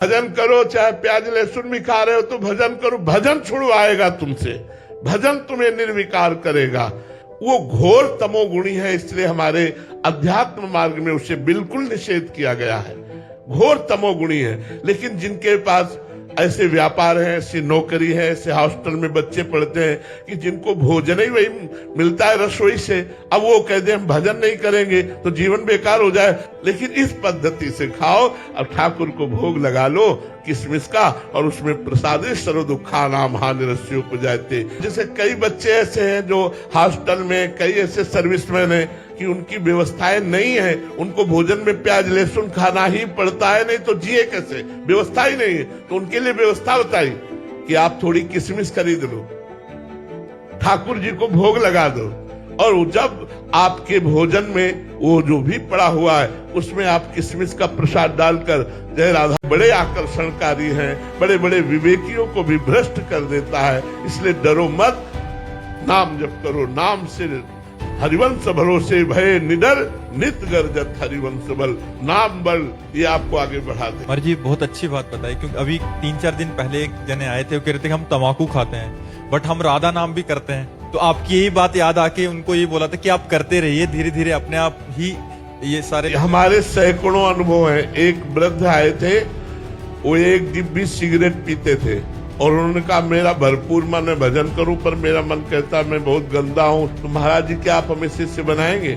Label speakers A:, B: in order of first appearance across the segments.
A: भजन करो, चाहे प्याज लहसुन भी खा रहे हो तो भजन करो, भजन छुड़वाएगा तुमसे, भजन तुम्हें निर्विकार करेगा। वो घोर तमोगुणी है, इसलिए हमारे अध्यात्म मार्ग में उसे बिल्कुल निषेध किया गया है। घोर तमोगुणी है। लेकिन जिनके पास ऐसे व्यापार है, ऐसी नौकरी है, ऐसे हॉस्टल में बच्चे पढ़ते हैं कि जिनको भोजन ही वही मिलता है रसोई से, अब वो कहते हैं हम भजन नहीं करेंगे तो जीवन बेकार हो जाए। लेकिन इस पद्धति से खाओ, अब ठाकुर को भोग लगा लो किसमिस का, और उसमें प्रसादे सर्व दुखा नाम हानिरस्यो को जाते। जैसे कई बच्चे ऐसे हैं जो हॉस्टल में, कई ऐसे सर्विसमैन हैं कि उनकी व्यवस्थाएं नहीं है, उनको भोजन में प्याज लहसुन खाना ही पड़ता है, नहीं तो जिए कैसे, व्यवस्था ही नहीं है। तो उनके लिए व्यवस्था बताई कि आप थोड़ी किशमिश खरीद लो, ठाकुर जी को भोग लगा दो, और जब आपके भोजन में वो जो भी पड़ा हुआ है उसमें आप किशमिश का प्रसाद डालकर, जय राधा, बड़े आकर्षणकारी हैं, बड़े बड़े विवेकियों को भी भ्रष्ट कर देता है। इसलिए डरो मत, नाम जप करो, नाम से हरिवंश भरोसे भय निडर नित गर्जत हरिवंश बल। नाम बल ये आपको आगे बढ़ा दे।
B: और जी बहुत अच्छी बात बताई, क्योंकि अभी 3-4 दिन पहले एक जने आए थे, वो कह रहे थे कि हम तम्बाकू खाते हैं बट हम राधा नाम भी करते हैं। तो आपकी यही बात याद आके उनको ये बोला था कि आप करते रहिए, धीरे धीरे अपने आप ही ये सारे।
A: हमारे सैकड़ों अनुभव हैं। एक वृद्ध आए थे, वो एक डिब्बी सिगरेट पीते थे और उन्होंने कहा मेरा भरपूर मन है भजन करूं, पर मेरा मन कहता मैं बहुत गंदा हूं। तो महाराज जी क्या आप हमें शिष्य बनाएंगे?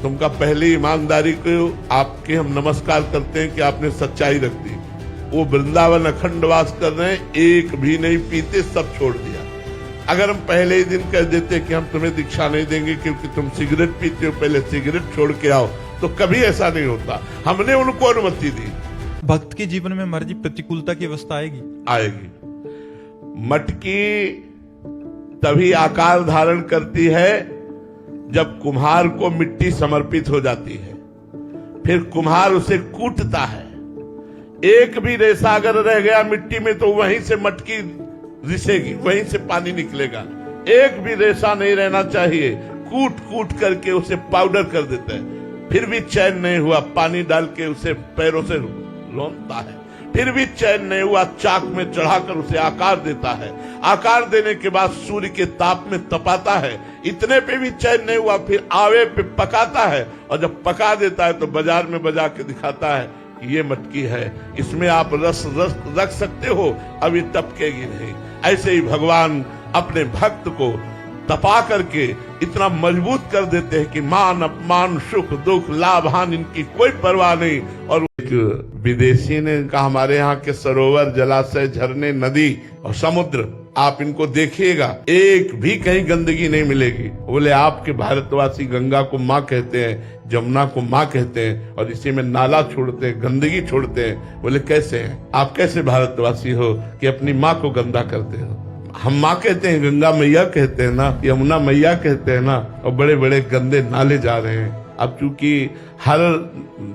A: तुमका पहले ईमानदारी को आपके हम नमस्कार करते हैं कि आपने सच्चाई रख दी। वो वृंदावन अखंड वास कर रहे हैं, एक भी नहीं पीते, सब छोड़ दिया। अगर हम पहले ही दिन कह देते कि हम तुम्हें दीक्षा नहीं देंगे क्योंकि तुम सिगरेट पीते हो, पहले सिगरेट छोड़ के आओ, तो कभी ऐसा नहीं होता। हमने उनको अनुमति दी।
B: भक्त के जीवन में महाराज जी प्रतिकूलता की अवस्था
A: आएगी। मटकी तभी आकार धारण करती है जब कुम्हार को मिट्टी समर्पित हो जाती है, फिर कुम्हार उसे कूटता है। एक भी रेशा अगर रह गया मिट्टी में तो वहीं से मटकी रिसेगी, वहीं से पानी निकलेगा। एक भी रेशा नहीं रहना चाहिए। कूट कूट करके उसे पाउडर कर देता है, फिर भी चैन नहीं हुआ, पानी डाल के उसे पैरों से लौटता है, फिर भी चैन नहीं हुआ, चाक में चढ़ाकर उसे आकार देता है। आकार देने के बाद सूर्य के ताप में तपाता है, इतने पे भी चैन नहीं हुआ, फिर आवे पे पकाता है, और जब पका देता है तो बाजार में बजा के दिखाता है ये मटकी है, इसमें आप रस रख सकते हो, अब ये टपकेगी नहीं। ऐसे ही भगवान अपने भक्त को तपा करके इतना मजबूत कर देते हैं कि मान अपमान सुख दुख लाभ हानि इनकी कोई परवाह नहीं। और एक विदेशी ने कहा हमारे यहाँ के सरोवर, जलाशय, झरने, नदी और समुद्र आप इनको देखिएगा, एक भी कहीं गंदगी नहीं मिलेगी। बोले आपके भारतवासी गंगा को माँ कहते हैं, जमुना को माँ कहते हैं, और इसी में नाला छोड़ते हैं, गंदगी छोड़ते हैं। बोले कैसे हैं आप, कैसे भारतवासी हो कि अपनी माँ को गंदा करते हो? हम माँ कहते हैं, गंगा मैया कहते हैं ना, यमुना मैया कहते हैं ना, और बड़े बड़े गंदे नाले जा रहे हैं। अब चूंकि हर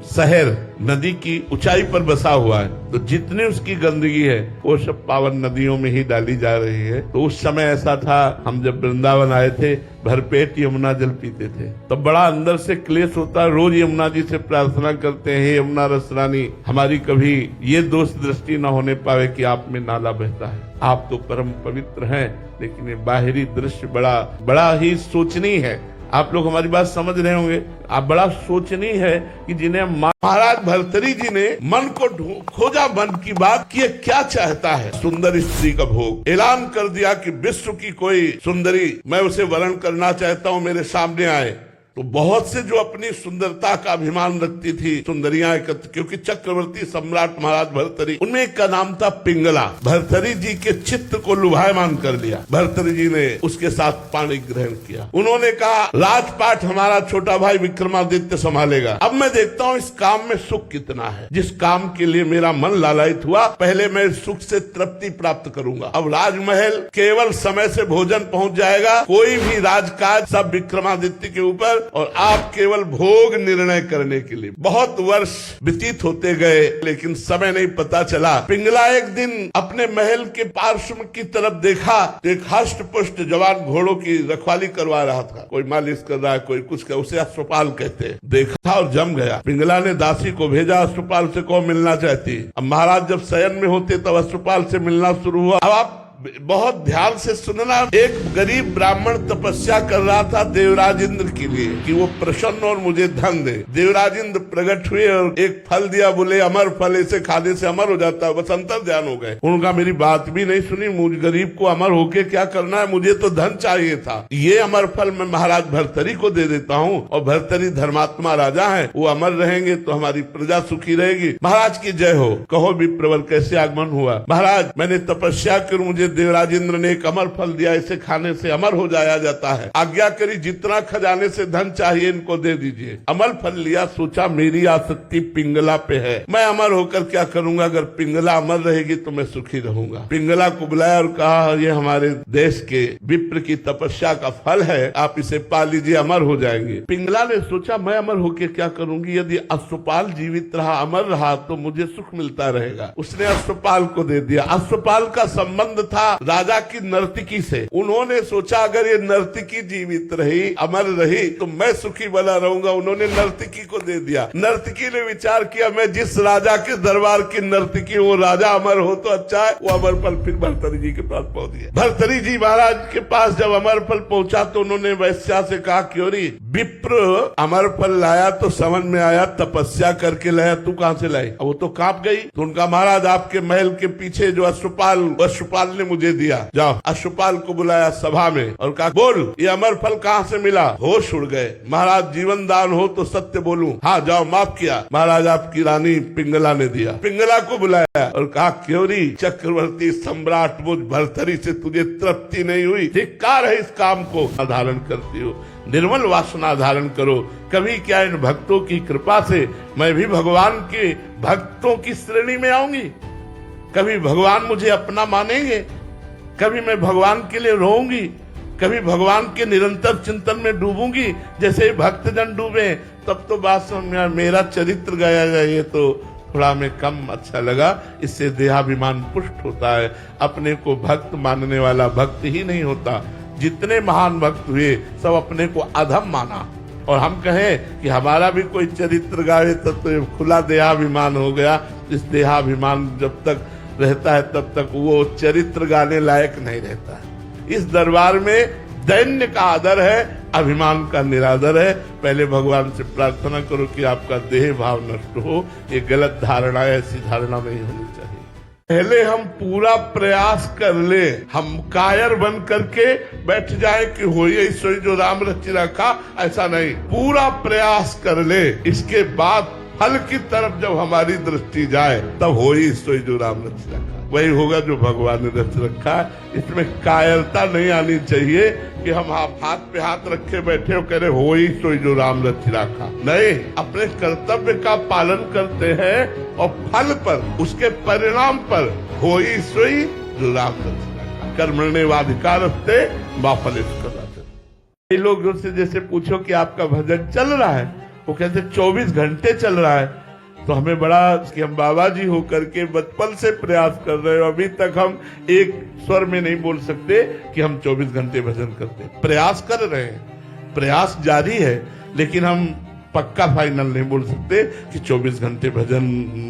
A: शहर नदी की ऊंचाई पर बसा हुआ है, तो जितनी उसकी गंदगी है वो सब पावन नदियों में ही डाली जा रही है। तो उस समय ऐसा था, हम जब वृंदावन आए थे भरपेट यमुना जल पीते थे, तब बड़ा अंदर से क्लेश होता। रोज यमुना जी से प्रार्थना करते हैं, हे यमुना रसरानी, हमारी कभी ये दोष दृष्टि न होने पावे कि आप में नाला बहता है। आप तो परम पवित्र हैं, लेकिन ये बाहरी दृश्य बड़ा ही सोचनीय है। आप लोग हमारी बात समझ रहे होंगे। आप बड़ा सोचनीय है कि जिन्हें महाराज भर्तृहरि जी ने मन को खोजा, मन की बात कि क्या चाहता है। सुंदर स्त्री का भोग ऐलान कर दिया कि विश्व की कोई सुंदरी मैं उसे वरण करना चाहता हूँ, मेरे सामने आए। तो बहुत से जो अपनी सुंदरता का अभिमान रखती थी सुंदरियां एकत्र, क्योंकि चक्रवर्ती सम्राट महाराज भर्तृहरि, उनमें एक का नाम था पिंगला। भर्तृहरि जी के चित्त को लुभायमान कर लिया। भर्तृहरि जी ने उसके साथ पाणी ग्रहण किया। उन्होंने कहा राजपाट हमारा छोटा भाई विक्रमादित्य संभालेगा। अब मैं देखता हूँ इस काम में सुख कितना है। जिस काम के लिए मेरा मन लालायित हुआ, पहले मैं सुख से तृप्ति प्राप्त करूंगा। अब राजमहल केवल समय से भोजन पहुंच जाएगा, कोई भी राजकाज सब विक्रमादित्य के ऊपर, और आप केवल भोग निर्णय करने के लिए। बहुत वर्ष व्यतीत होते गए लेकिन समय नहीं पता चला। पिंगला एक दिन अपने महल के पार्श्व की तरफ देखा, एक हष्ट पुष्ट जवान घोड़ों की रखवाली करवा रहा था। कोई मालिश कर रहा है, कोई कुछ कर, उसे अश्वपाल कहते हैं। देखा और जम गया। पिंगला ने दासी को भेजा, अश्वपाल से कौन मिलना चाहती। अब महाराज जब शयन में होते तब अश्वपाल से मिलना शुरू हुआ। अब आप बहुत ध्यान से सुनना। एक गरीब ब्राह्मण तपस्या कर रहा था देवराज इंद्र के लिए कि वो प्रसन्न और मुझे धन दे। देवराज इंद्र प्रकट हुए और एक फल दिया, बोले अमर फल, इसे खाने से अमर हो जाता है। बस अंतर ध्यान हो गए। उनका मेरी बात भी नहीं सुनी। मुझ गरीब को अमर होके क्या करना है, मुझे तो धन चाहिए था। ये अमर फल मैं महाराज भर्तरी को दे देता हूँ, और भर्तरी धर्मात्मा राजा है, वो अमर रहेंगे तो हमारी प्रजा सुखी रहेगी। महाराज की जय हो। कहो विप्रवर कैसे आगमन हुआ। महाराज मैंने तपस्या कर मुझे देवराज इंद्र ने एक अमर फल दिया, इसे खाने से अमर हो जाया जाता है। आज्ञा करी, जितना खजाने से धन चाहिए इनको दे दीजिए। अमर फल लिया, सोचा मेरी आसक्ति पिंगला पे है, मैं अमर होकर क्या करूंगा। अगर पिंगला अमर रहेगी तो मैं सुखी रहूंगा। पिंगला को बुलाया और कहा ये हमारे देश के विप्र की तपस्या का फल है, आप इसे पा लीजिए, अमर हो जाएंगे। पिंगला ने सोचा मैं अमर होकर क्या करूंगी, यदि अश्वपाल जीवित रहा, अमर रहा तो मुझे सुख मिलता रहेगा। उसने अश्वपाल को दे दिया। अश्वपाल का संबंध था राजा की नर्तकी से। उन्होंने सोचा अगर ये नर्तकी जीवित रही, अमर रही, तो मैं सुखी बना रहूंगा। उन्होंने नर्तकी को दे दिया। नर्तकी ने विचार किया मैं जिस राजा के दरबार की नर्तकी, वो राजा अमर हो तो अच्छा है। वो अमर फल फिर भर्तरी जी के पास पहुंच गया। भर्तरी जी महाराज के पास जब अमर फल पहुंचा तो उन्होंने वैश्या से कहा क्योरी विप्र अमर फल लाया तो समझ में आया तपस्या करके लाया, तू कहां से लाई। वो तो कांप गई। तो उनका महाराज आपके महल के पीछे जो अश्वपाल ने मुझे दिया। जाओ। अश्वपाल को बुलाया सभा में और कहा बोल ये अमर फल कहाँ से मिला। होश उड़ गए। महाराज जीवन दान हो तो सत्य बोलूं। हाँ जाओ, माफ किया। महाराज आपकी रानी पिंगला ने दिया। पिंगला को बुलाया और कहा क्योरी चक्रवर्ती सम्राट मुझ भर्तरी से तुझे तृप्ति नहीं हुई, धिक्कार है इस काम को धारण करती हो। निर्मल वासना धारण करो। कभी क्या इन भक्तों की कृपा से मैं भी भगवान के भक्तों की श्रेणी में आऊंगी। कभी भगवान मुझे अपना मानेंगे, कभी मैं भगवान के लिए रोऊंगी, कभी भगवान के निरंतर चिंतन में डूबूंगी जैसे भक्तजन डूबे। तब तो बात समझ में आया, मेरा चरित्र गाया जाए ये तो थोड़ा हमें कम अच्छा लगा। इससे देहाभिमान पुष्ट होता है। अपने को भक्त मानने वाला भक्त ही नहीं होता। जितने महान भक्त हुए सब अपने को अधम माना। और हम कहें कि हमारा भी कोई चरित्र गावे तो खुला देहाभिमान हो गया। इस देहाभिमान जब तक रहता है तब तक वो चरित्र गाने लायक नहीं रहता। इस दरबार में दैन्य का आदर है, अभिमान का निरादर है। पहले भगवान से प्रार्थना करो कि आपका देह भाव नष्ट हो। ये गलत धारणा है, ऐसी धारणा नहीं होनी चाहिए। पहले हम पूरा प्रयास कर ले। हम कायर बन करके बैठ जाए कि हो ईश्वरी जो राम रचि रखा, ऐसा नहीं। पूरा प्रयास कर ले, इसके बाद फल की तरफ जब हमारी दृष्टि जाए तब हो ईश्वरी जो राम रचि रखा, वही होगा जो भगवान ने रच रखा है। इसमें कायरता नहीं आनी चाहिए कि हम हाथ पे हाथ रखे बैठे हो कह रहे हो ही सोई जो राम रचि रखा। नहीं, अपने कर्तव्य का पालन करते हैं और फल पर, उसके परिणाम पर हो ही सोई जो राम रचि रखा। कर्मण्येवाधिकारस्ते मा फलेषु कदाचन। ये लोग से जैसे पूछो कि आपका भजन चल रहा है, वो कहते 24 घंटे चल रहा है। तो हमें बड़ा कि हम बाबा जी होकर के बचपन से प्रयास कर रहे हो, अभी तक हम एक स्वर में नहीं बोल सकते कि हम 24 घंटे भजन करते हैं। प्रयास कर रहे हैं, प्रयास जारी है, लेकिन हम पक्का फाइनल नहीं बोल सकते कि 24 घंटे भजन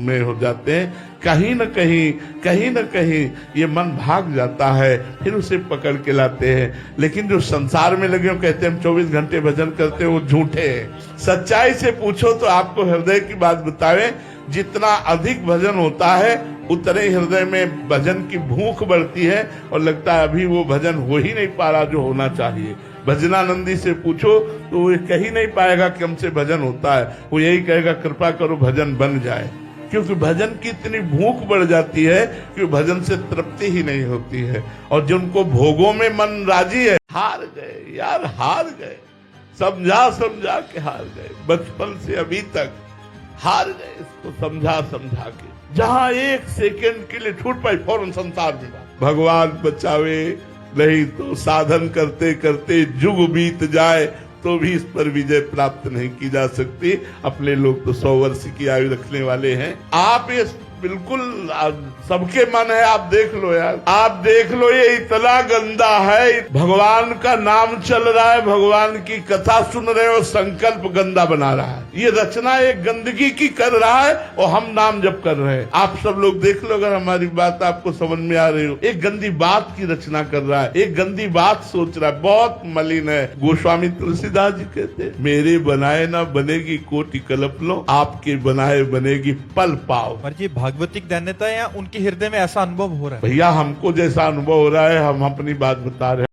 A: में हो जाते हैं। कहीं न कहीं ये मन भाग जाता है, फिर उसे पकड़ के लाते हैं। लेकिन जो संसार में लगे हो कहते हैं हम 24 घंटे भजन करते हैं, वो झूठे हैं। सच्चाई से पूछो तो आपको हृदय की बात बतावे, जितना अधिक भजन होता है उतने हृदय में भजन की भूख बढ़ती है और लगता है अभी वो भजन हो ही नहीं पा रहा जो होना चाहिए। भजनानंदी से पूछो तो वो कह ही नहीं पाएगा कि हमसे भजन होता है, वो यही कहेगा कृपा करो भजन बन जाए। क्योंकि भजन की इतनी भूख बढ़ जाती है कि भजन से तृप्ति ही नहीं होती है। और जिनको भोगों में मन राजी है, हार गए यार, हार गए। समझा के हार गए, बचपन से अभी तक हार गए। इसको समझा के जहां एक सेकंड के लिए छूट पाई फौरन संसार में भगवान बचावे, नहीं तो साधन करते करते जुग बीत जाए तो तो भी इस पर विजय प्राप्त नहीं की जा सकती। अपने लोग तो 100 वर्ष की आयु रखने वाले हैं। आप ये बिल्कुल सबके मन है, आप देख लो यार, आप देख लो, ये इतना गंदा है। भगवान का नाम चल रहा है, भगवान की कथा सुन रहे हो, संकल्प गंदा बना रहा है। ये रचना एक गंदगी की कर रहा है और हम नाम जप कर रहे हैं। आप सब लोग देख लो, अगर हमारी बात आपको समझ में आ रही हो। एक गंदी बात की रचना कर रहा है, एक गंदी बात सोच रहा है, बहुत मलिन है। गोस्वामी तुलसीदास जी कहते हैं, मेरे बनाए ना बनेगी कोटि कल्प लो, आपके बनाए बनेगी पल पाओ।
B: और ये भागवतिक दैन्यता है या उनके हृदय में ऐसा अनुभव हो रहा है?
A: भैया हमको जैसा अनुभव हो रहा है, हम अपनी बात बता रहे हैं।